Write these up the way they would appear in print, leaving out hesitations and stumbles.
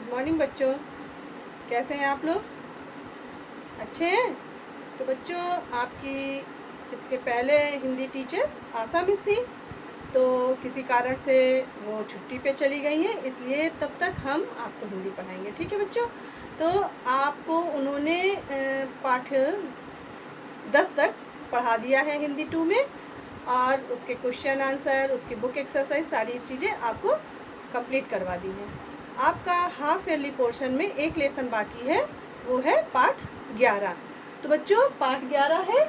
Good morning बच्चों, कैसे हैं आप लोग? अच्छे हैं? तो बच्चों, आपकी इसके पहले हिंदी टीचर आशा मिस थी, तो किसी कारण से वो छुट्टी पे चली गई हैं, इसलिए तब तक हम आपको हिंदी पढ़ाएंगे। ठीक है बच्चों? तो आपको उन्होंने पाठ 10 तक पढ़ा दिया है हिंदी 2 में, और उसके क्वेश्चन आंसर, उसकी बुक एक्सरसाइज, सारी चीज़ें आपको कंप्लीट करवा दी हैं। आपका हाफ ईयरली पोर्शन में एक लेसन बाकी है, वो है पाठ 11। तो बच्चों, पाठ 11 है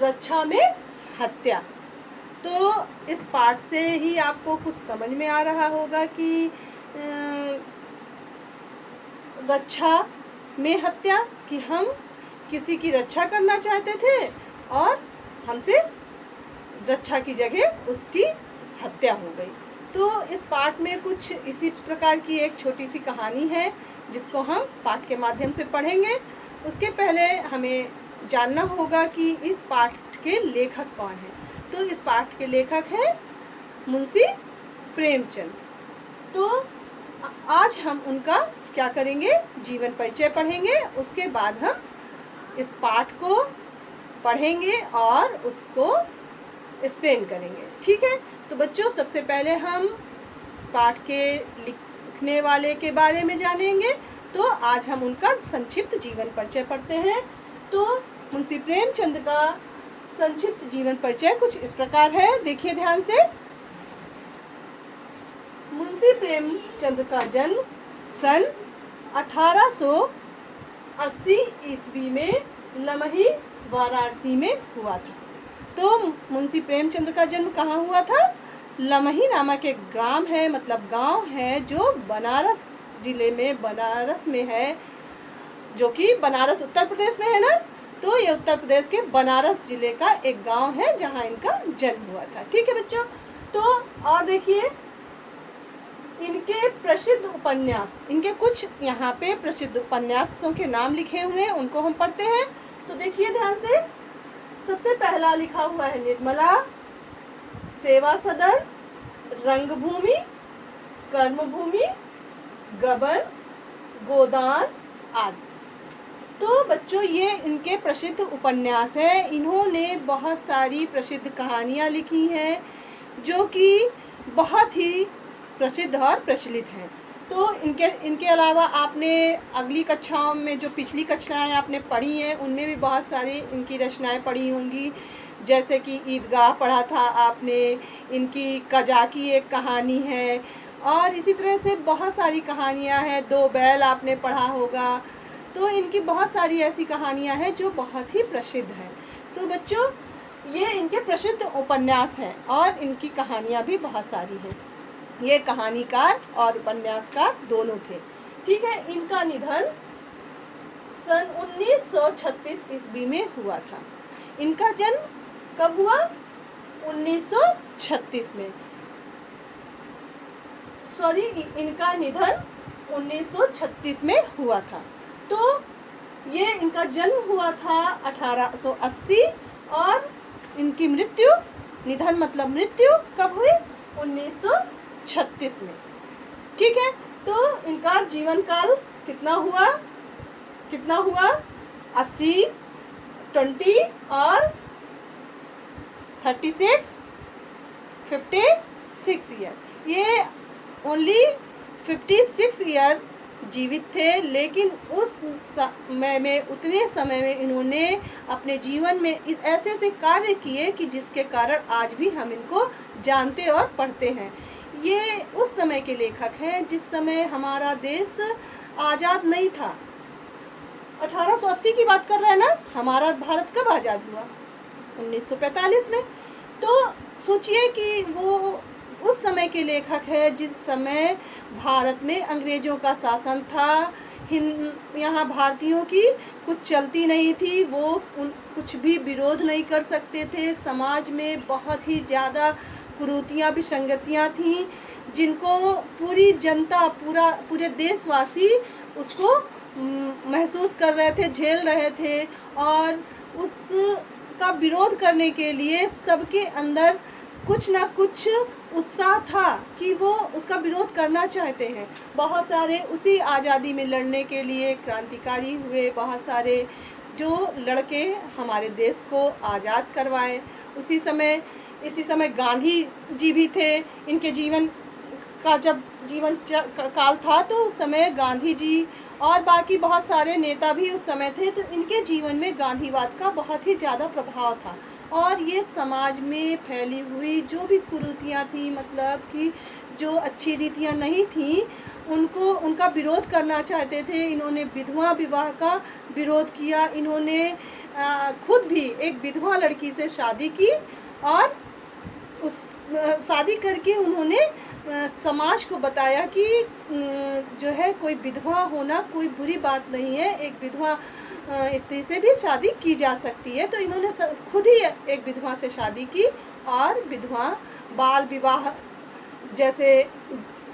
रक्षा में हत्या। तो इस पाठ से ही आपको कुछ समझ में आ रहा होगा कि रक्षा में हत्या, कि हम किसी की रक्षा करना चाहते थे और हमसे रक्षा की जगह उसकी हत्या हो गई। तो इस पाठ में कुछ इसी प्रकार की एक छोटी सी कहानी है, जिसको हम पाठ के माध्यम से पढ़ेंगे। उसके पहले हमें जानना होगा कि इस पाठ के लेखक कौन हैं। तो इस पाठ के लेखक हैं मुंशी प्रेमचंद। तो आज हम उनका क्या करेंगे, जीवन परिचय पढ़ेंगे। उसके बाद हम इस पाठ को पढ़ेंगे और उसको एक्सप्लेन करेंगे। ठीक है? तो बच्चों, सबसे पहले हम पाठ के लिखने वाले के बारे में जानेंगे। तो आज हम उनका संक्षिप्त जीवन परिचय पढ़ते हैं। तो मुंशी प्रेमचंद का संक्षिप्त जीवन परिचय कुछ इस प्रकार है, देखिए ध्यान से। मुंशी प्रेमचंद का जन्म सन 1880 ईस्वी में लमही, वाराणसी में हुआ था। तो मुंशी प्रेमचंद का जन्म कहाँ हुआ था? लमही नामक एक ग्राम है, मतलब गांव है, जो बनारस जिले में, बनारस में है, जो कि बनारस उत्तर प्रदेश में है ना। तो ये उत्तर प्रदेश के बनारस जिले का एक गांव है, जहां इनका जन्म हुआ था। ठीक है बच्चों? तो और देखिए, इनके प्रसिद्ध उपन्यास, इनके कुछ यहाँ पे प्रसिद्ध उपन्यासों के नाम लिखे हुए हैं, उनको हम पढ़ते हैं। तो देखिए ध्यान से, सबसे पहला लिखा हुआ है निर्मला, सेवा सदन, रंगभूमि, कर्मभूमि, गबन, गोदान आदि। तो बच्चों, ये इनके प्रसिद्ध उपन्यास है। इन्होंने बहुत सारी प्रसिद्ध कहानियाँ लिखी हैं, जो कि बहुत ही प्रसिद्ध और प्रचलित हैं। तो इनके अलावा आपने अगली कक्षाओं में, जो पिछली कक्षाएं आपने पढ़ी हैं, उनमें भी बहुत सारी इनकी रचनाएं पढ़ी होंगी। जैसे कि ईदगाह पढ़ा था आपने, इनकी कजा की एक कहानी है, और इसी तरह से बहुत सारी कहानियां हैं। दो बैल आपने पढ़ा होगा। तो इनकी बहुत सारी ऐसी कहानियां हैं जो बहुत ही प्रसिद्ध हैं। तो बच्चों, ये इनके प्रसिद्ध उपन्यास हैं और इनकी कहानियां भी बहुत सारी हैं। ये कहानीकार और उपन्यासकार दोनों थे। ठीक है? इनका निधन सन 1936 ईस्वी में हुआ था। इनका जन्म कब हुआ? 1936 में। सॉरी, इनका निधन 1936 में हुआ था। तो ये इनका जन्म हुआ था 1880, और इनकी मृत्यु, निधन मतलब मृत्यु, कब हुई? 1936 में। ठीक है? तो इनका जीवन काल कितना हुआ? 80, 20 और 36, 56 ईयर। ये ओनली 56 ईयर जीवित थे, लेकिन उस समय में, उतने समय में इन्होंने अपने जीवन में ऐसे ऐसे कार्य किए कि जिसके कारण आज भी हम इनको जानते और पढ़ते हैं। ये उस समय के लेखक हैं जिस समय हमारा देश आज़ाद नहीं था। 1880 की बात कर रहे हैं ना। हमारा भारत कब आज़ाद हुआ? 1945 में। तो सोचिए कि वो उस समय के लेखक है जिस समय भारत में अंग्रेज़ों का शासन था। यहाँ भारतीयों की कुछ चलती नहीं थी, वो कुछ भी विरोध नहीं कर सकते थे। समाज में बहुत ही ज़्यादा कुरीतियाँ, विसंगतियाँ थीं, जिनको पूरी जनता, पूरे देशवासी उसको महसूस कर रहे थे, झेल रहे थे, और उसका विरोध करने के लिए सबके अंदर कुछ ना कुछ उत्साह था कि वो उसका विरोध करना चाहते हैं। बहुत सारे उसी आज़ादी में लड़ने के लिए क्रांतिकारी हुए, बहुत सारे जो लड़के हमारे देश को आज़ाद करवाए। इसी समय गांधी जी भी थे। इनके जीवन का जब काल था तो उस समय गांधी जी और बाकी बहुत सारे नेता भी उस समय थे, तो इनके जीवन में गांधीवाद का बहुत ही ज़्यादा प्रभाव था। और ये समाज में फैली हुई जो भी कुरीतियाँ थी, मतलब कि जो अच्छी रीतियाँ नहीं थी, उनका विरोध करना चाहते थे। इन्होंने विधवा विवाह का विरोध किया। इन्होंने खुद भी एक विधवा लड़की से शादी की और उस शादी करके उन्होंने समाज को बताया कि जो है कोई विधवा होना कोई बुरी बात नहीं है, एक विधवा स्त्री से भी शादी की जा सकती है। तो इन्होंने खुद ही एक विधवा से शादी की और विधवा बाल विवाह जैसे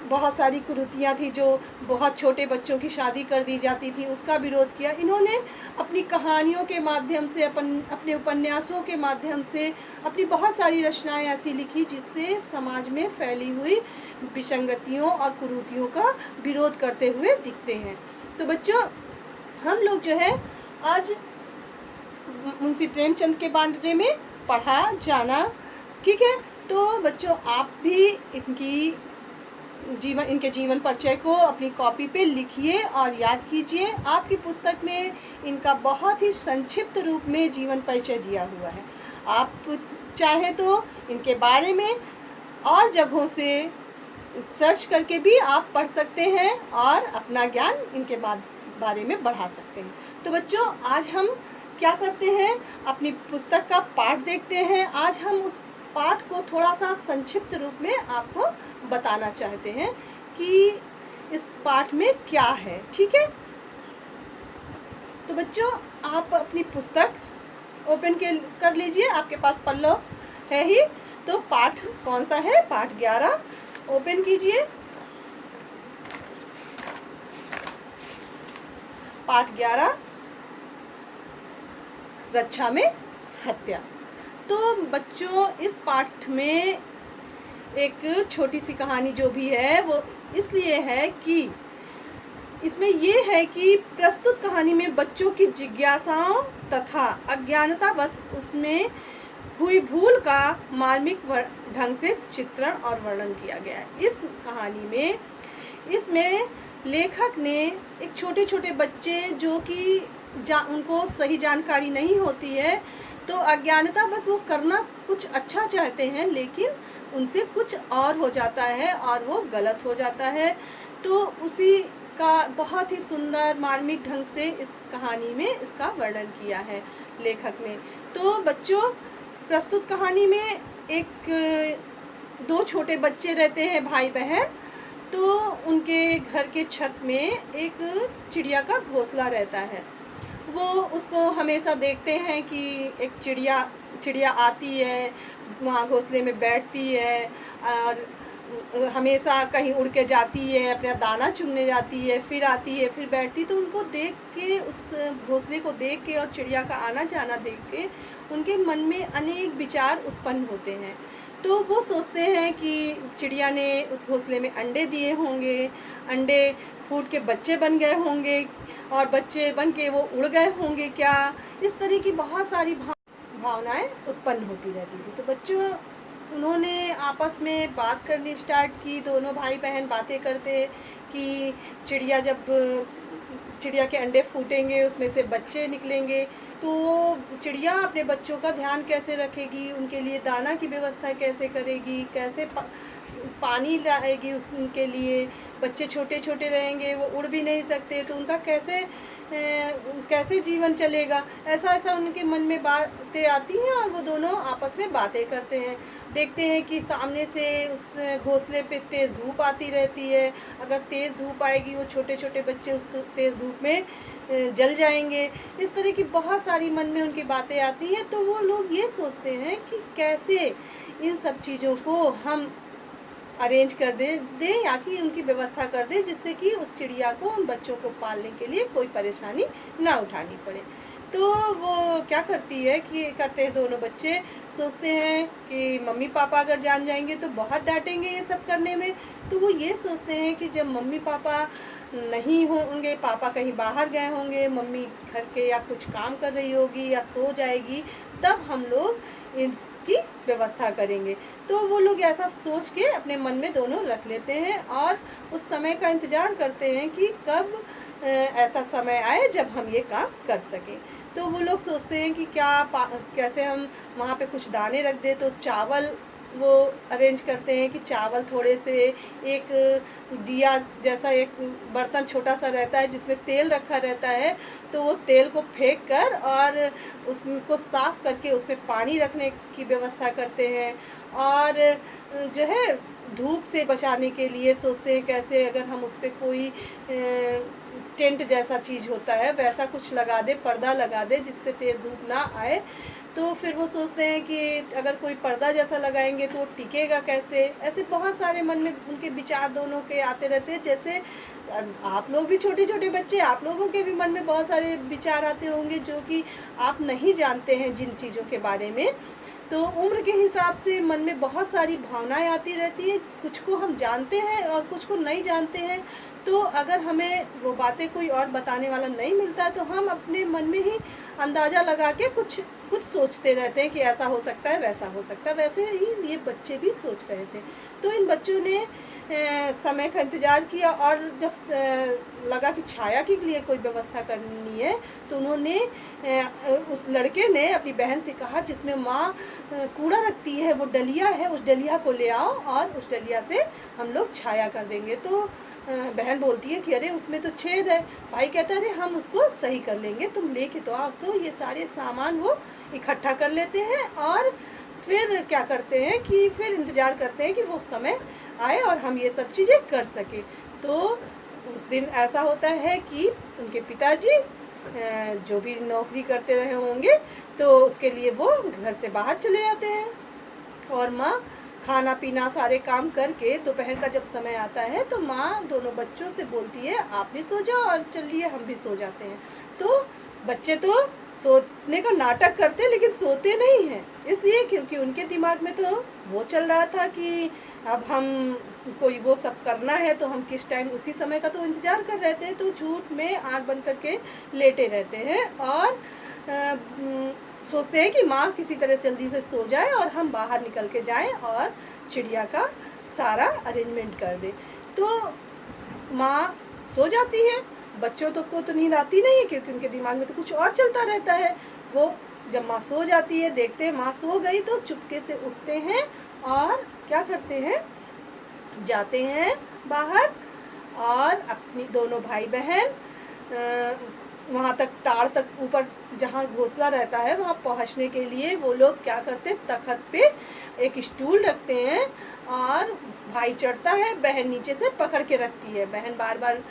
बहुत सारी कुरीतियाँ थी, जो बहुत छोटे बच्चों की शादी कर दी जाती थी, उसका विरोध किया। इन्होंने अपनी कहानियों के माध्यम से, अपने उपन्यासों के माध्यम से अपनी बहुत सारी रचनाएं ऐसी लिखी जिससे समाज में फैली हुई विसंगतियों और कुरीतियों का विरोध करते हुए दिखते हैं। तो बच्चों, हम लोग जो है आज मुंशी प्रेमचंद के बारे में पढ़ा जाना, ठीक है। तो बच्चों, आप भी इनके जीवन परिचय को अपनी कॉपी पे लिखिए और याद कीजिए। आपकी पुस्तक में इनका बहुत ही संक्षिप्त रूप में जीवन परिचय दिया हुआ है। आप चाहे तो इनके बारे में और जगहों से सर्च करके भी आप पढ़ सकते हैं और अपना ज्ञान इनके बारे में बढ़ा सकते हैं। तो बच्चों, आज हम क्या करते हैं, अपनी पुस्तक का पाठ देखते हैं। आज हम उस पाठ को थोड़ा सा संक्षिप्त रूप में आपको बताना चाहते हैं कि इस पाठ में क्या है, ठीक है। तो बच्चों, आप अपनी पुस्तक ओपन कर लीजिए। आपके पास पल्लो है ही। तो पाठ कौन सा है? पाठ 11 ओपन कीजिए। पाठ 11, रक्षा में हत्या। तो बच्चों, इस पाठ में एक छोटी सी कहानी जो भी है वो इसलिए है कि इसमें ये है कि प्रस्तुत कहानी में बच्चों की जिज्ञासाओं तथा अज्ञानता बस उसमें हुई भूल का मार्मिक ढंग से चित्रण और वर्णन किया गया है। इस कहानी में इसमें लेखक ने एक छोटे छोटे बच्चे जो कि उनको सही जानकारी नहीं होती है, तो अज्ञानता बस वो करना कुछ अच्छा चाहते हैं, लेकिन उनसे कुछ और हो जाता है और वो गलत हो जाता है। तो उसी का बहुत ही सुंदर मार्मिक ढंग से इस कहानी में इसका वर्णन किया है लेखक ने। तो बच्चों, प्रस्तुत कहानी में दो छोटे बच्चे रहते हैं, भाई बहन। तो उनके घर के छत में एक चिड़िया का घोंसला रहता है। वो उसको हमेशा देखते हैं कि एक चिड़िया आती है, वहाँ घोंसले में बैठती है और हमेशा कहीं उड़ के जाती है, अपना दाना चुगने जाती है, फिर आती है, फिर बैठती। तो उनको देख के, उस घोंसले को देख के और चिड़िया का आना जाना देख के उनके मन में अनेक विचार उत्पन्न होते हैं। तो वो सोचते हैं कि चिड़िया ने उस घोंसले में अंडे दिए होंगे, अंडे फूट के बच्चे बन गए होंगे और बच्चे बन के वो उड़ गए होंगे क्या। इस तरह की बहुत सारी भावनाएं उत्पन्न होती रहती थी। तो बच्चों, उन्होंने आपस में बात करनी स्टार्ट की। दोनों भाई बहन बातें करते कि चिड़िया के अंडे फूटेंगे, उसमें से बच्चे निकलेंगे, तो चिड़िया अपने बच्चों का ध्यान कैसे रखेगी, उनके लिए दाना की व्यवस्था कैसे करेगी, कैसे पानी लाएगी उनके लिए। बच्चे छोटे छोटे रहेंगे, वो उड़ भी नहीं सकते, तो उनका कैसे जीवन चलेगा। ऐसा उनके मन में बातें आती हैं और वो दोनों आपस में बातें करते हैं। देखते हैं कि सामने से उस घोंसले पे तेज़ धूप आती रहती है। अगर तेज़ धूप आएगी, वो छोटे छोटे बच्चे उस तेज़ धूप में जल जाएंगे। इस तरह की बहुत सारी मन में उनकी बातें आती हैं। तो वो लोग ये सोचते हैं कि कैसे इन सब चीज़ों को हम अरेंज कर दें या कि उनकी व्यवस्था कर दें, जिससे कि उस चिड़िया को, उन बच्चों को पालने के लिए कोई परेशानी ना उठानी पड़े। तो वो क्या करती है कि करते हैं दोनों बच्चे, सोचते हैं कि मम्मी पापा अगर जान जाएंगे तो बहुत डांटेंगे ये सब करने में। तो वो ये सोचते हैं कि जब मम्मी पापा नहीं होंगे, पापा कहीं बाहर गए होंगे, मम्मी घर के या कुछ काम कर रही होगी या सो जाएगी, तब हम लोग इसकी व्यवस्था करेंगे। तो वो लोग ऐसा सोच के अपने मन में दोनों रख लेते हैं और उस समय का इंतज़ार करते हैं कि कब ऐसा समय आए जब हम ये काम कर सकें। तो वो लोग सोचते हैं कि कैसे हम वहाँ पे कुछ दाने रख दें। तो चावल वो अरेंज करते हैं कि चावल थोड़े से, एक दिया जैसा एक बर्तन छोटा सा रहता है जिसमें तेल रखा रहता है, तो वो तेल को फेंक कर और उसको साफ़ करके उसमें पानी रखने की व्यवस्था करते हैं। और जो है धूप से बचाने के लिए सोचते हैं कैसे अगर हम उस पर कोई टेंट जैसा चीज़ होता है वैसा कुछ लगा दे, पर्दा लगा दे जिससे तेज़ धूप ना आए। तो फिर वो सोचते हैं कि अगर कोई पर्दा जैसा लगाएंगे तो वो टिकेगा कैसे। ऐसे बहुत सारे मन में उनके विचार दोनों के आते रहते हैं। जैसे आप लोग भी छोटे छोटे बच्चे, आप लोगों के भी मन में बहुत सारे विचार आते होंगे जो कि आप नहीं जानते हैं जिन चीज़ों के बारे में। तो उम्र के हिसाब से मन में बहुत सारी भावनाएं आती रहती है, कुछ को हम जानते हैं और कुछ को नहीं जानते हैं। तो अगर हमें वो बातें कोई और बताने वाला नहीं मिलता तो हम अपने मन में ही अंदाज़ा लगा के कुछ कुछ सोचते रहते हैं कि ऐसा हो सकता है, वैसा हो सकता है। वैसे ही ये बच्चे भी सोच रहे थे। तो इन बच्चों ने समय का इंतज़ार किया और जब लगा कि छाया के लिए कोई व्यवस्था करनी है तो उन्होंने उस लड़के ने अपनी बहन से कहा जिसमें माँ कूड़ा रखती है, वो डलिया है, उस डलिया को ले आओ और उस डलिया से हम लोग छाया कर देंगे। तो बहन बोलती है कि अरे उसमें तो छेद है। भाई कहता है अरे हम उसको सही कर लेंगे, तुम लेके तो आओ। तो ये सारे सामान वो इकट्ठा कर लेते हैं और फिर क्या करते हैं कि फिर इंतज़ार करते हैं कि वो समय आए और हम ये सब चीज़ें कर सकें। तो उस दिन ऐसा होता है कि उनके पिताजी जो भी नौकरी करते रहे होंगे तो उसके लिए वो घर से बाहर चले जाते हैं और माँ खाना पीना सारे काम करके दोपहर का जब समय आता है तो माँ दोनों बच्चों से बोलती है आप भी सो जाओ और चलिए हम भी सो जाते हैं। तो बच्चे तो सोने का नाटक करते लेकिन सोते नहीं हैं, इसलिए क्योंकि उनके दिमाग में तो वो चल रहा था कि अब हम कोई वो सब करना है तो हम किस टाइम उसी समय का तो इंतज़ार कर रहे थे। तो झूठ में आँख बंद करके लेटे रहते हैं और सोचते हैं कि माँ किसी तरह जल्दी से सो जाए और हम बाहर निकल के जाएं और चिड़िया का सारा अरेंजमेंट कर दें। तो माँ सो जाती है, बच्चों को तो नींद आती नहीं है क्योंकि उनके दिमाग में तो कुछ और चलता रहता है। वो जब माँ सो जाती है, देखते हैं माँ सो गई तो चुपके से उठते हैं और क्या करते हैं, जाते हैं बाहर और अपनी दोनों भाई बहन वहाँ तक टाड़ तक ऊपर जहाँ घोंसला रहता है वहाँ पहुँचने के लिए वो लोग क्या करते हैं, तख्त पे एक स्टूल रखते हैं और भाई चढ़ता है, बहन नीचे से पकड़ के रखती है। बहन बार बार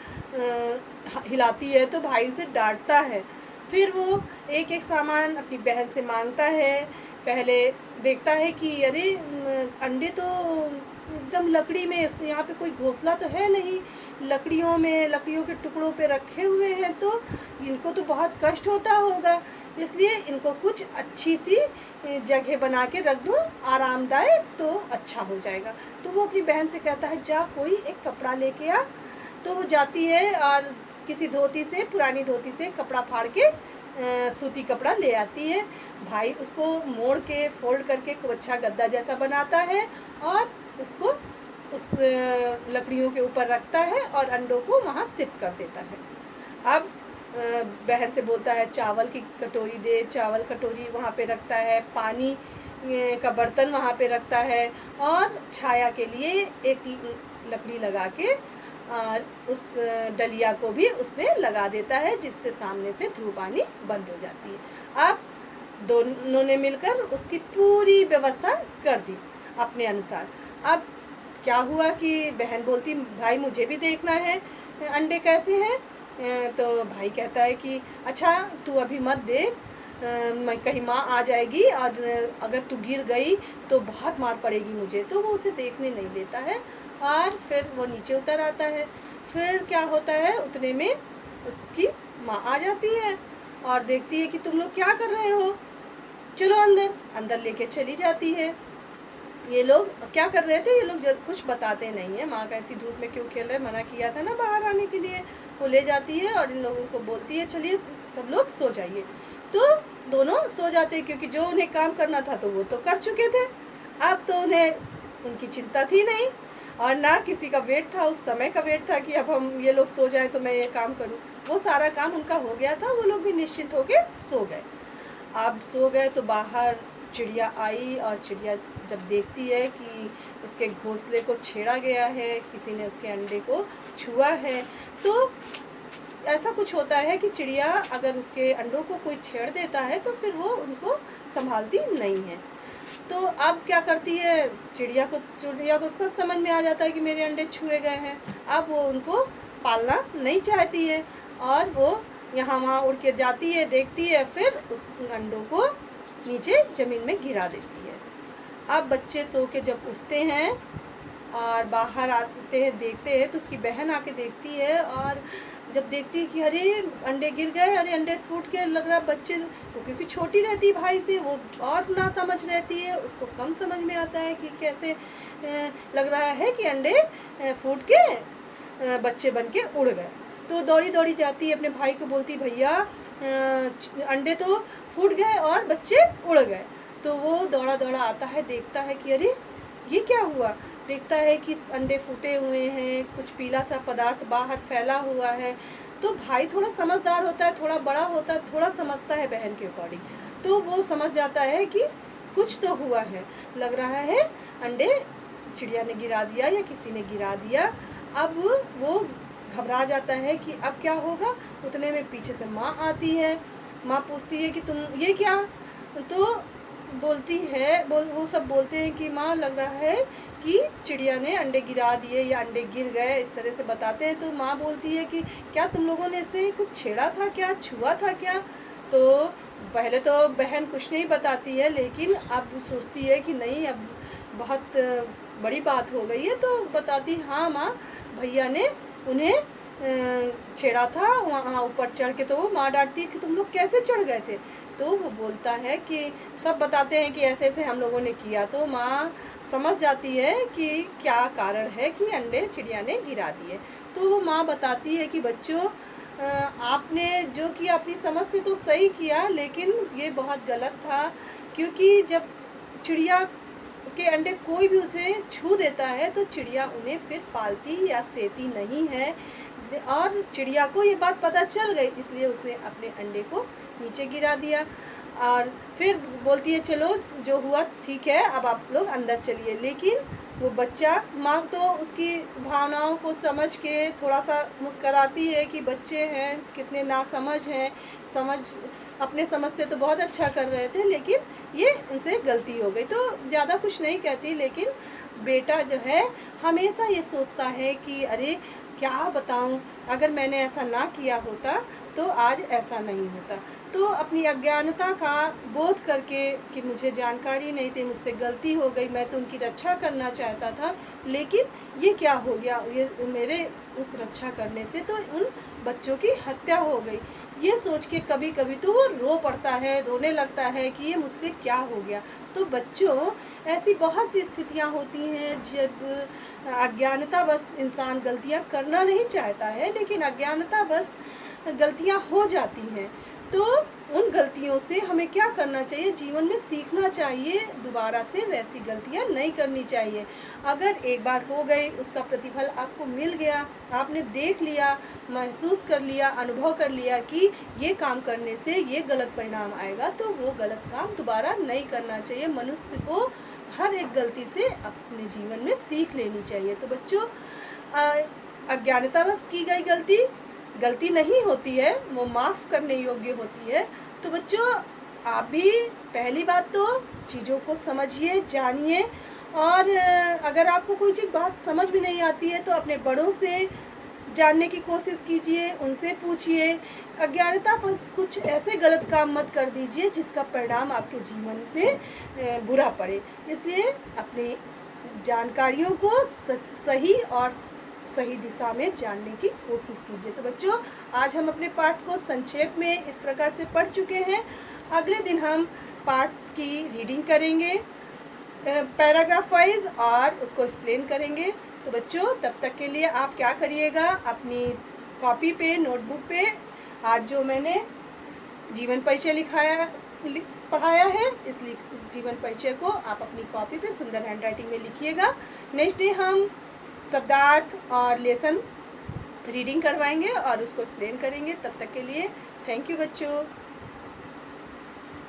हिलाती है तो भाई उसे डांटता है। फिर वो एक एक सामान अपनी बहन से मांगता है। पहले देखता है कि अरे अंडे तो एकदम लकड़ी में, यहाँ पे कोई घोंसला तो है नहीं, लकड़ियों के टुकड़ों पे रखे हुए हैं तो इनको तो बहुत कष्ट होता होगा, इसलिए इनको कुछ अच्छी सी जगह बना के रख दूँ आरामदायक तो अच्छा हो जाएगा। तो वो अपनी बहन से कहता है जा कोई एक कपड़ा लेके आ। तो वो जाती है और किसी धोती से, पुरानी धोती से कपड़ा फाड़ के सूती कपड़ा ले आती है। भाई उसको मोड़ के फोल्ड करके खूब अच्छा गद्दा जैसा बनाता है और उसको उस लकड़ियों के ऊपर रखता है और अंडों को वहाँ शिफ्ट कर देता है। अब बहन से बोलता है चावल की कटोरी दे, चावल कटोरी वहाँ पे रखता है, पानी का बर्तन वहाँ पे रखता है और छाया के लिए एक लकड़ी लगा के और उस डलिया को भी उसमें लगा देता है जिससे सामने से धूप आनी बंद हो जाती है। अब दोनों ने मिलकर उसकी पूरी व्यवस्था कर दी अपने अनुसार। अब क्या हुआ कि बहन बोलती भाई मुझे भी देखना है अंडे कैसे हैं। तो भाई कहता है कि अच्छा तू अभी मत देख, कहीं माँ आ जाएगी और अगर तू गिर गई तो बहुत मार पड़ेगी मुझे। तो वो उसे देखने नहीं देता है और फिर वो नीचे उतर आता है। फिर क्या होता है, उतने में उसकी माँ आ जाती है और देखती है कि तुम लोग क्या कर रहे हो, चलो अंदर, अंदर लेके चली जाती है। ये लोग क्या कर रहे थे, ये लोग कुछ बताते नहीं है। माँ कहती धूप में क्यों खेल रहे, मना किया था ना बाहर आने के लिए। वो ले जाती है और इन लोगों को बोलती है चलिए सब लोग सो जाइए। तो दोनों सो जाते हैं, क्योंकि जो उन्हें काम करना था तो वो तो कर चुके थे। अब तो उन्हें उनकी चिंता थी नहीं, और ना किसी का वेट था, उस समय का वेट था कि अब हम ये लोग सो जाएं तो मैं ये काम करूं। वो सारा काम उनका हो गया था, वो लोग भी निश्चिंत होके सो गए। अब सो गए तो बाहर चिड़िया आई, और चिड़िया जब देखती है कि उसके घोंसले को छेड़ा गया है, किसी ने उसके अंडे को छुआ है, तो ऐसा कुछ होता है कि चिड़िया अगर उसके अंडों को कोई छेड़ देता है तो फिर वो उनको संभालती नहीं है। तो अब क्या करती है, चिड़िया को सब समझ में आ जाता है कि मेरे अंडे छुए गए हैं। अब वो उनको पालना नहीं चाहती है, और वो यहाँ वहाँ उड़ के जाती है, देखती है, फिर उस अंडों को नीचे ज़मीन में गिरा देती है। अब बच्चे सो के जब उठते हैं और बाहर आते हैं, देखते हैं, तो उसकी बहन आके देखती है, और जब देखती है कि अरे अंडे गिर गए, अरे अंडे फूट के, लग रहा बच्चे, वो क्योंकि छोटी रहती है भाई से, वो और ना समझ रहती है, उसको कम समझ में आता है कि कैसे लग रहा है कि अंडे फूट के बच्चे बन के उड़ गए। तो दौड़ी दौड़ी जाती है, अपने भाई को बोलती भैया अंडे तो फूट गए और बच्चे उड़ गए। तो वो दौड़ा दौड़ा आता है, देखता है कि अरे ये क्या हुआ, देखता है कि अंडे फूटे हुए हैं, कुछ पीला सा पदार्थ बाहर फैला हुआ है। तो भाई थोड़ा समझदार होता है, थोड़ा बड़ा होता है, थोड़ा समझता है बहन के अकॉर्डिंग, तो वो समझ जाता है कि कुछ तो हुआ है, लग रहा है अंडे चिड़िया ने गिरा दिया या किसी ने गिरा दिया। अब वो घबरा जाता है कि अब क्या होगा। उतने में पीछे से माँ आती है, माँ पूछती है कि तुम ये क्या, तो बोलती है, वो सब बोलते हैं कि माँ लग रहा है कि चिड़िया ने अंडे गिरा दिए या अंडे गिर गए, इस तरह से बताते हैं। तो माँ बोलती है कि क्या तुम लोगों ने इसे कुछ छेड़ा था क्या, छुआ था क्या। तो पहले तो बहन कुछ नहीं बताती है, लेकिन अब सोचती है कि नहीं अब बहुत बड़ी बात हो गई है, तो बताती हाँ माँ भैया ने उन्हें छेड़ा था वहाँ ऊपर चढ़ के। तो वो माँ डांटती है कि तुम लोग कैसे चढ़ गए थे। तो वो बोलता है कि सब बताते हैं कि ऐसे ऐसे हम लोगों ने किया। तो माँ समझ जाती है कि क्या कारण है कि अंडे चिड़िया ने गिरा दिए। तो वो माँ बताती है कि बच्चों आपने जो किया अपनी समझ से तो सही किया, लेकिन ये बहुत गलत था, क्योंकि जब चिड़िया के अंडे कोई भी उसे छू देता है तो चिड़िया उन्हें फिर पालती या सेती नहीं है। और चिड़िया को ये बात पता चल गई, इसलिए उसने अपने अंडे को नीचे गिरा दिया। और फिर बोलती है चलो जो हुआ ठीक है, अब आप लोग अंदर चलिए। लेकिन वो बच्चा, माँ तो उसकी भावनाओं को समझ के थोड़ा सा मुस्कराती है कि बच्चे हैं कितने नासमझ हैं, अपने समझ से तो बहुत अच्छा कर रहे थे, लेकिन ये इनसे गलती हो गई। तो ज़्यादा कुछ नहीं कहती, लेकिन बेटा जो है हमेशा ये सोचता है कि अरे क्या बताऊं, अगर मैंने ऐसा ना किया होता तो आज ऐसा नहीं होता। तो अपनी अज्ञानता का बोध करके कि मुझे जानकारी नहीं थी, मुझसे गलती हो गई, मैं तो उनकी रक्षा करना चाहता था, लेकिन ये क्या हो गया, ये मेरे उस रक्षा करने से तो उन बच्चों की हत्या हो गई। ये सोच के कभी कभी तो वो रो पड़ता है, रोने लगता है कि ये मुझसे क्या हो गया। तो बच्चों ऐसी बहुत सी स्थितियाँ होती हैं जब अज्ञानता बस इंसान गलतियाँ करना नहीं चाहता है, लेकिन अज्ञानता बस गलतियाँ हो जाती हैं। तो उन गलतियों से हमें क्या करना चाहिए, जीवन में सीखना चाहिए, दोबारा से वैसी गलतियाँ नहीं करनी चाहिए। अगर एक बार हो गई, उसका प्रतिफल आपको मिल गया, आपने देख लिया, महसूस कर लिया, अनुभव कर लिया कि ये काम करने से ये गलत परिणाम आएगा, तो वो गलत काम दोबारा नहीं करना चाहिए। मनुष्य को हर एक गलती से अपने जीवन में सीख लेनी चाहिए। तो बच्चों अज्ञानतावश की गई गलती नहीं होती है, वो माफ़ करने योग्य होती है। तो बच्चों आप भी पहली बात तो चीज़ों को समझिए, जानिए, और अगर आपको कोई चीज़ बात समझ भी नहीं आती है तो अपने बड़ों से जानने की कोशिश कीजिए, उनसे पूछिए। अज्ञानता बस कुछ ऐसे गलत काम मत कर दीजिए जिसका परिणाम आपके जीवन में बुरा पड़े। इसलिए अपनी जानकारियों को सही और सही दिशा में जानने की कोशिश कीजिए। तो बच्चों, आज हम अपने पाठ को संक्षेप में इस प्रकार से पढ़ चुके हैं। अगले दिन हम पाठ की रीडिंग करेंगे पैराग्राफ वाइज और उसको एक्सप्लेन करेंगे। तो बच्चों, तब तक के लिए आप क्या करिएगा, अपनी कॉपी पे, नोटबुक पे आज जो मैंने जीवन परिचय पढ़ाया है, इस जीवन परिचय को आप अपनी कॉपी पे सुंदर हैंडराइटिंग में लिखिएगा। नेक्स्ट डे हम शब्दार्थ और लेसन रीडिंग करवाएंगे और उसको एक्सप्लेन करेंगे। तब तक के लिए थैंक यू बच्चों।